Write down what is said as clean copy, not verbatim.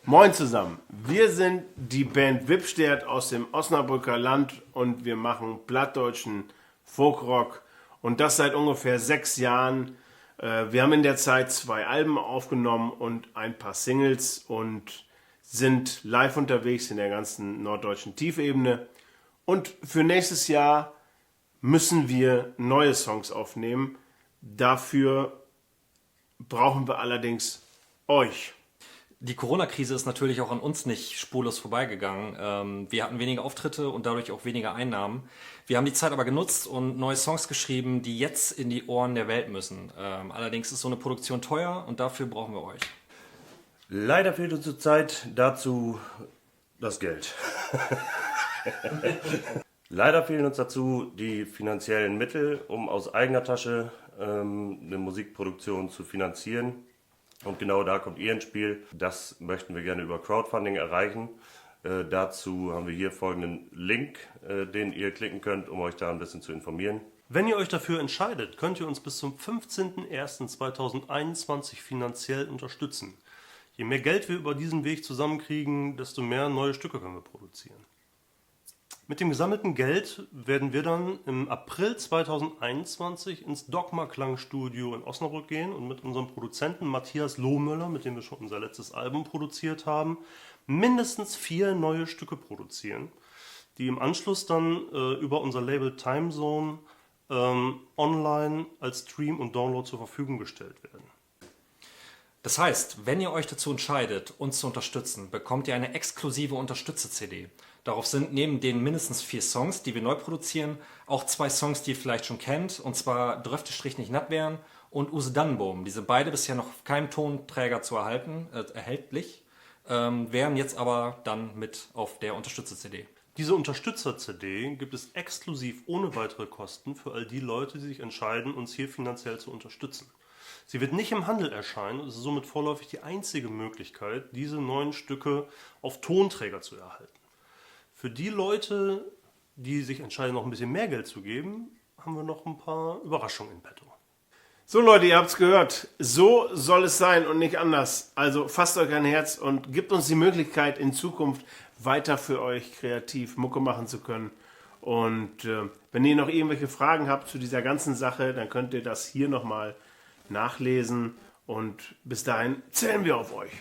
Moin zusammen, wir sind die Band Wipstert aus dem Osnabrücker Land und wir machen plattdeutschen Folkrock und das seit ungefähr 6 Jahren. Wir haben in der Zeit 2 Alben aufgenommen und ein paar Singles und sind live unterwegs in der ganzen norddeutschen Tiefebene. Und für nächstes Jahr müssen wir neue Songs aufnehmen. Dafür brauchen wir allerdings euch. Die Corona-Krise ist natürlich auch an uns nicht spurlos vorbeigegangen. Wir hatten weniger Auftritte und dadurch auch weniger Einnahmen. Wir haben die Zeit aber genutzt und neue Songs geschrieben, die jetzt in die Ohren der Welt müssen. Allerdings ist so eine Produktion teuer und dafür brauchen wir euch. Leider fehlt uns zurzeit dazu das Geld. Leider fehlen uns dazu die finanziellen Mittel, um aus eigener Tasche eine Musikproduktion zu finanzieren. Und genau da kommt ihr ins Spiel. Das möchten wir gerne über Crowdfunding erreichen. Dazu haben wir hier folgenden Link, den ihr klicken könnt, um euch da ein bisschen zu informieren. Wenn ihr euch dafür entscheidet, könnt ihr uns bis zum 15.01.2021 finanziell unterstützen. Je mehr Geld wir über diesen Weg zusammenkriegen, desto mehr neue Stücke können wir produzieren. Mit dem gesammelten Geld werden wir dann im April 2021 ins Dogma Klangstudio in Osnabrück gehen und mit unserem Produzenten Matthias Lohmöller, mit dem wir schon unser letztes Album produziert haben, mindestens 4 neue Stücke produzieren, die im Anschluss dann über unser Label Timezone online als Stream und Download zur Verfügung gestellt werden. Das heißt, wenn ihr euch dazu entscheidet, uns zu unterstützen, bekommt ihr eine exklusive Unterstützer-CD. Darauf sind neben den mindestens 4 Songs, die wir neu produzieren, auch 2 Songs, die ihr vielleicht schon kennt, und zwar Dröfte Strich nicht natt werden und Use Dannenboom. Diese beide bisher noch auf keinem Tonträger zu erhältlich, wären jetzt aber dann mit auf der Unterstützer-CD. Diese Unterstützer-CD gibt es exklusiv ohne weitere Kosten für all die Leute, die sich entscheiden, uns hier finanziell zu unterstützen. Sie wird nicht im Handel erscheinen und ist somit vorläufig die einzige Möglichkeit, diese neuen Stücke auf Tonträger zu erhalten. Für die Leute, die sich entscheiden, noch ein bisschen mehr Geld zu geben, haben wir noch ein paar Überraschungen in petto. So Leute, ihr habt's gehört, so soll es sein und nicht anders. Also fasst euch ein Herz und gebt uns die Möglichkeit, in Zukunft weiter für euch kreativ Mucke machen zu können. Und wenn ihr noch irgendwelche Fragen habt zu dieser ganzen Sache, dann könnt ihr das hier nochmal nachlesen und bis dahin zählen wir auf euch.